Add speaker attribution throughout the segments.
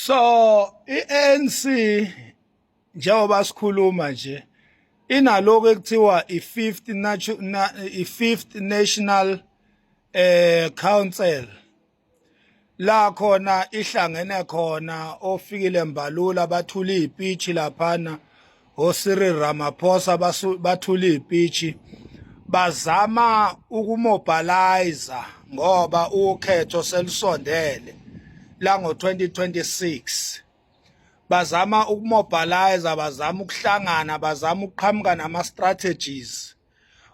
Speaker 1: So i-ANC njengoba sikhuluma nje inaloko ekuthiwa i-Fifth National Council la khona ihlangene khona ofikile Mbalula bathula izipitch laphana oCyril Ramaphosa bathula izipitch bazama ukumobilize ngoba ukhetho selusondele la ngo-2026 bazama ukumobilize bazama ukuhlangana bazama ukuqhamuka nama-strategies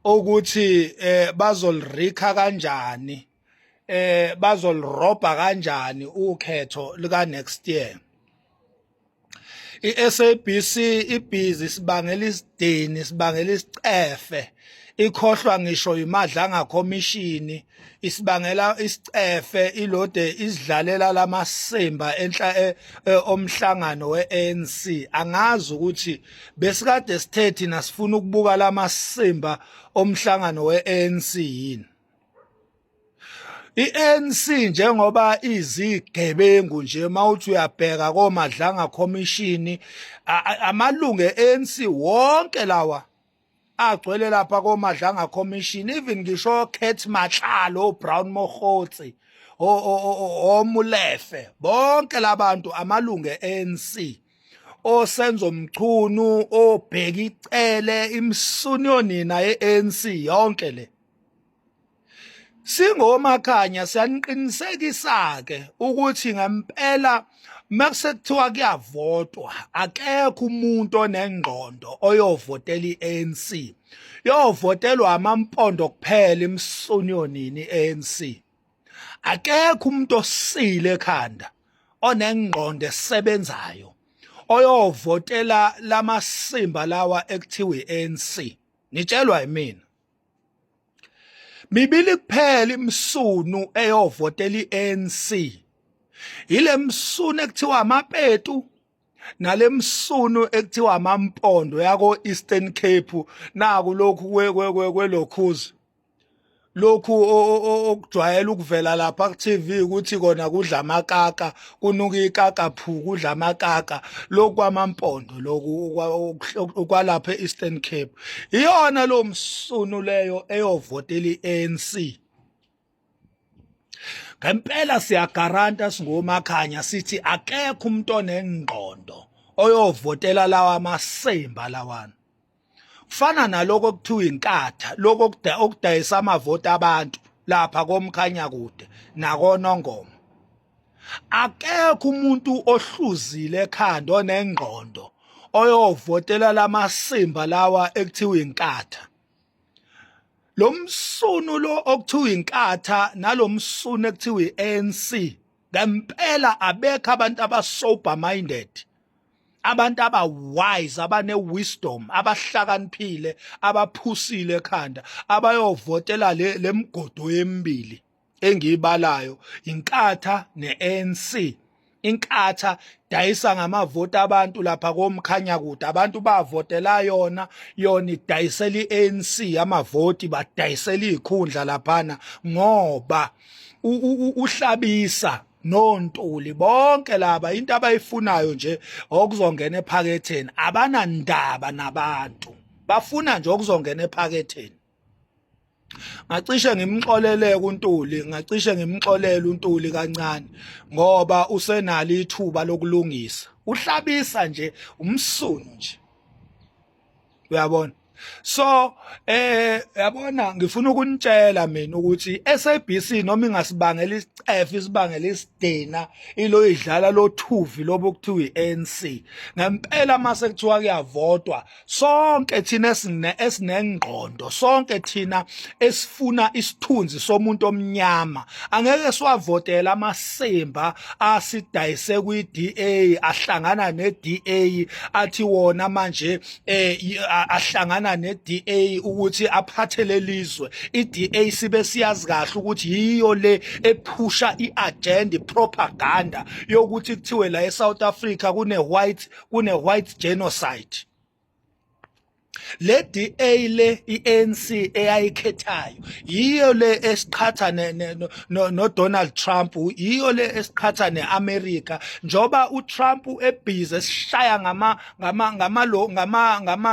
Speaker 1: ukuthi bazolirikha kanjani bazolirobha kanjani ukhetho lika next year. I-SABC ibhizi sibangela isidini sibangela isicefe ikhohlwa ngisho imadlanga commission isibangela isicefe ilode isidlalela lamasimba enhla omhlangano we-ANC. Angazi ukuthi besikade sithethi nasifuna ukubuka lamasimba omhlangano we-ANC yini. I-ANC njengoba izigebengu nje mawuthi uyabheka komadlanga commission amalungu e-ANC wonke lawa agcwele lapha komadlanga commission, even ngisho Kurt Matlalo, Brown Mogotsi, oMulefe, bonke labantu amalungu e-ANC. Osenzo Mchunu, obheka icele, imsunionina ye-ANC yonke le. Singomakhanya siyaniqinisekisa ke ukuthi ngempela makusekuthiwa kuyavotwa akekho umuntu onengqondo oyovotela i-ANC, yovotelwa amampondo kuphela imsunionini i-ANC. Akekho umuntu osile ekhanda onengqondo esebenzayo oyovotela lamasimba lawa ekuthiwa i-ANC. Nitshelwa yimina mibili kuphela imsunu eyovotela i-ANC, ile msunu ekuthiwa amaPetu nale msunu ekuthiwa amampondo yako Eastern Cape. Naku lokhu kwelokhuzi lokhu okujwayela ukuvela lapha ku-TV ukuthi kona kudla amakaka, kunuka ikaka phu kudla amakaka, lokhu kwamampondo lokhu kwalapha e-Eastern Cape iyona lo msunu leyo eyovotela i-ANC. Ngempela siyagaranta singomakhanya sithi akekho umuntu onengqondo oyovotela lawa masimba lawana. Kufana naloko okuthiwa inkatha, lokho okudayisa amavoti abantu lapha komkhanya kude nakonongoma. Akekho umuntu ohluzile ekhanda onengqondo oyovotela lamasimba lawa ekuthiwa inkatha. Lo msunu lo okuthiwa inkatha nalo msunu ekuthiwa i-ANC ngempela abekho abantu aba-sober minded, abantu aba-wise, abane-wisdom, abahlakaniphile, abaphusile ekhanda abayovotela le mgodo emibili engiyibalayo, inkatha ne-ANC. Inkatha dayisa ngamavoti abantu lapha komkhanya kude, abantu bavotela yona idayisela i-ANC amavoti, badayisela izikhundla laphana ngoba uhlabisa noNtuli bonke laba into abayifunayo nje okuzongena ephaketheni, abanandaba nabantu, bafuna nje okuzongena ephaketheni. Ngacishe ngimxolele kuNtuli, ngacishe ngimxolele uNtuli kancane ngoba usenalo ithuba lokulungisa. Uhlabisa nje umsunu nje, uyabona. So yabona ngifuna ukunitshela mina ukuthi SABC noma ingasibangela isicefe isibangela isidina ilo idlala lo thuvi lobo kuthiwa i-ANC. Ngempela mase kuthiwa kuyavotwa sonke thina esinengqondo, sonke thina esifuna isithunzi somuntu omnyama angeke siwavotela amasimba asidayise kwi-DA, ahlangana ne-DA athi wona manje ahlangana ne-DA ukuthi aphathele lizwe. I-DA sibe siyazi kahle ukuthi yiyo le ephusha i-agenda, propaganda yokuthi kuthiwe la eSouth Africa kune white genocide. le DA le iANC eyayikhethayo yiyo le esiqhatha no Donald Trump, yiyo le esiqhatha neAmerica njoba uTrump ebhizi esishaya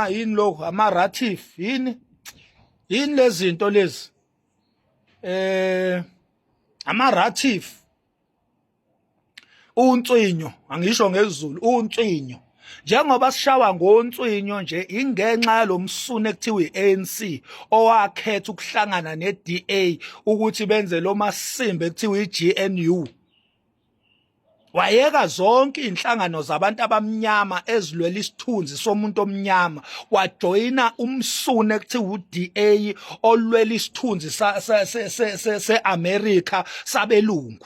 Speaker 1: yini lokho ama-ratif yini lezinto lezi ama-ratif unswinyo, angisho ngesiZulu unswinyo. Njengoba sishawa ngonswinyo nje ingenxa yalomsune ekuthiwa iANC owakhetha ukuhlangana neDA ukuthi benze lo masimbe ekuthiwa iGNU. Wayeka zonke inhlangano zabantu abamnyama ezilwela isithunzi somuntu omnyama, wajoyina umsune ekuthiwa uDA olwela isithunzi se-America sabelungu.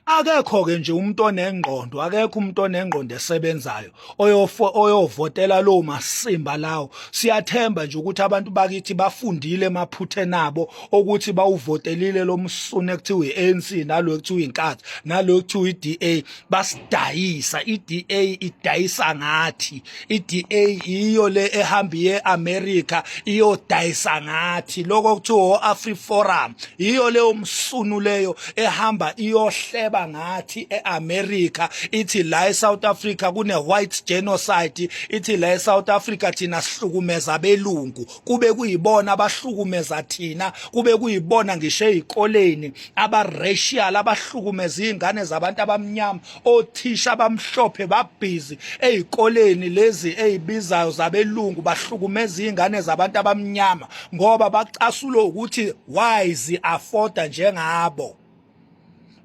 Speaker 1: Akekho-ke nje umuntu onengqondo, akekho umuntu onengqondo esebenzayo oyovotela lowo masimba lawo. Siyathemba nje ukuthi abantu bakithi bafundile emaphutheni abo ukuthi bawuvotelile lo msune ekuthiwa iANC nalo ekuthiwa iNkatha nalo ekuthiwa iDA basidayisa. iDA idayisa ngathi, iDA iyo le ehamba ye-America iyodayisa ngathi. Lokho kuthiwa o-AfriForum iyo leyo msunu leyo ehamba iyohleba ngathi e-America, ithi la eSouth Africa kune-white genocide, ithi la eSouth Africa thina sihlukumeza abelungu, kube kuyibona abahlukumeza thina, kube kuyibona ngisho ey'koleni aba-racial abahlukumeza iy'ngane zabantu abamnyama. Othisha abamhlophe babhizi ey'koleni lezi ey'bizayo zabelungu bahlukumeza iy'ngane zabantu abamnyama ngoba bacasulwe ukuthi why zi-afforda njengabo,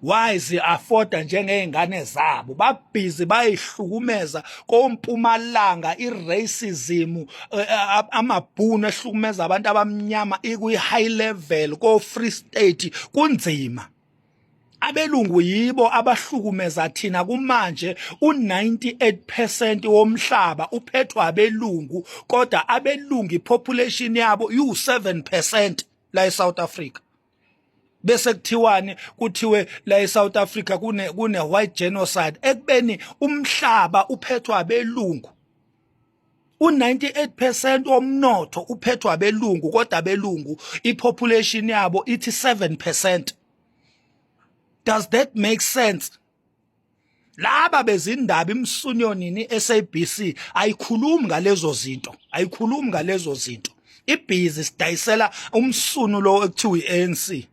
Speaker 1: why zi-afforda njengey'ngane zabo. Babhizi bayihlukumeza koMpumalanga i-racism, amabhunu ehlukumeza abantu abamnyama ikwi-high level, ko-Free State kunzima. Abelungu yibo abahlukumeza thina kumanje. U-98% womhlaba uphethwa abelungu, kodwa abelungu population yabo yu-7% la eSouth Africa. Bese kuthiwe la eSouth Africa kune white genocide, ekubeni umhlaba uphethwa abelungu. U-98% womnotho uphethwa abelungu, kodwa abelungu ipopulation yabo ithi 7%. Does that make sense? Laba bezindaba imsunyonini SABC ayikhulumi ngalezo zinto, ayikhulumi ngalezo zinto. Ibhizi sidayisela umsunu lo ekuthiwa iANC.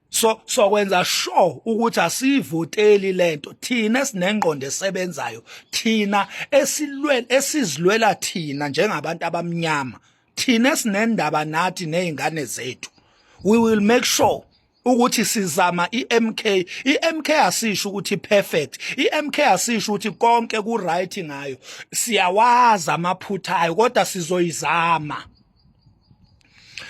Speaker 1: So kwenza sure ukuthi asivoteli lento thina esinengqondo esebenzayo, thina esizilwela thina njengabantu abamnyama, thina esinendaba nathi nezingane zethu. We will make sure ukuthi sizama iMK. iMK asisho ukuthi perfect, iMK asisho ukuthi konke ku right ngayo. Siyawazi amaphutha ayo kodwa sizoyizama.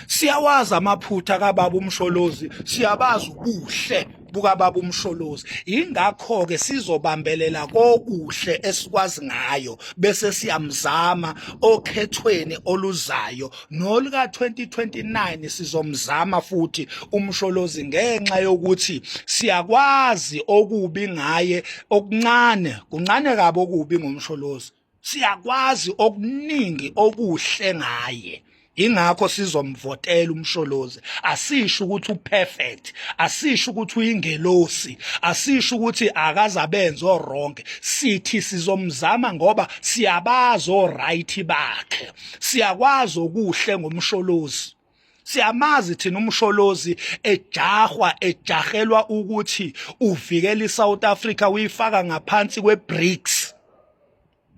Speaker 1: Siyawazi amaphutha kaBaba uMsholozi, siyabazi ubuhle bukaBaba uMsholozi. Ingakho-ke sizobambelela kokuhle esikwazi ngayo bese siyamzama okhethweni oluzayo noluka 2029 sizomzama futhi uMsholozi ngenxa yokuthi siyakwazi okubi ngaye, kuncane kabi okubi ngomsholozi, siyakwazi okuningi okuhle ngaye. Ingakho sizomvotela uMsholozi. Asisho ukuthi uperfect, asisho ukuthi uyingelosi, asisho ukuthi akazabenza oronke. Sithi sizomzama ngoba siyabazi oright bakhe, siyakwazi okuhle ngomsholozi. Siyamazi thina uMsholozi ejahelwa ukuthi uvikela iSouth Africa uyifaka ngaphansi kweBRICS.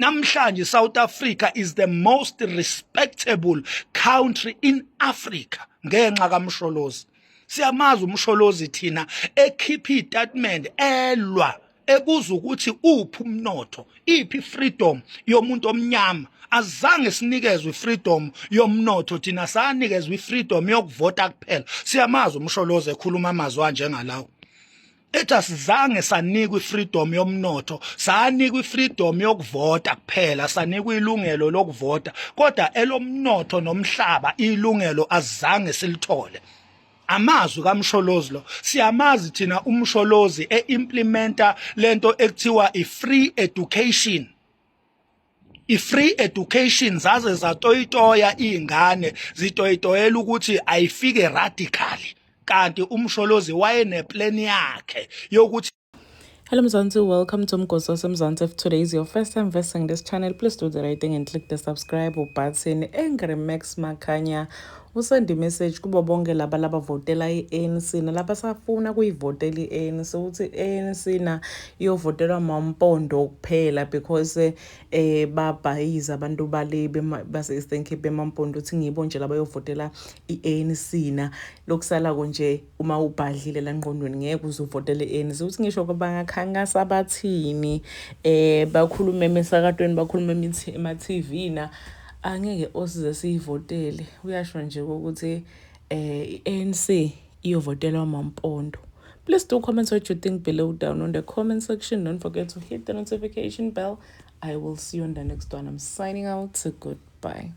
Speaker 1: Namhlanje South Africa is the most respectable country in Africa ngenxa kaMsholozi. Siyamazi uMsholozi thina ekhipha istatement elwa ebuza ukuthi uphi umnotho, iphi freedom yomuntu omnyama. Azange sinikezwe freedom yomnotho, thina sanikezwe freedom yokuvota kuphela. Siyamazi uMsholozi ekhuluma amazwi njengalawo. Ethi asizange sanikwa freedom yomnotho, sanikwa freedom yokuvota kuphela, sanikwa ilungelo lokuvota, kodwa elomnotho nomhlaba ilungelo azange silithole. Amazwi kaMsholozi lo. Siyamazi thina uMsholozi implementa lento ekuthiwa i-free education. i-free education zaze zatoyitoya iy'ngane zitoyitoyela ukuthi ayifike radically, kanti umsholozi wayeneplan yakhe yokuthi.
Speaker 2: Hello Mzansi, welcome to Mgosi Mzansi. If today is your first time visiting this channel, please do the right thing and click the subscribe button. Engre Max Makanya usend message kubo bonke laba votela i-ANC nalaba safuna kuyivotela i-ANC ukuthi i-ANC na iyovotelwa Mampondo kuphela because babhayiza abantu bale base-Eastern Cape eMampondo uthi ngibo nje laba yovotela i-ANC na lokusala konje uma ubhadlile la ngqondweni ngeke uzovotela i-ANC uthi ngisho bangakhankasa bathini bakhuluma emsakatweni bakhuluma ema-TV na angeke osize siyivotele uyasho nje ukuthi i-ANC iyovotela Mampondo. Please do comment what you think below down on the comment section. Don't forget to hit the notification bell. I will see you on the next one. I'm signing out. Goodbye.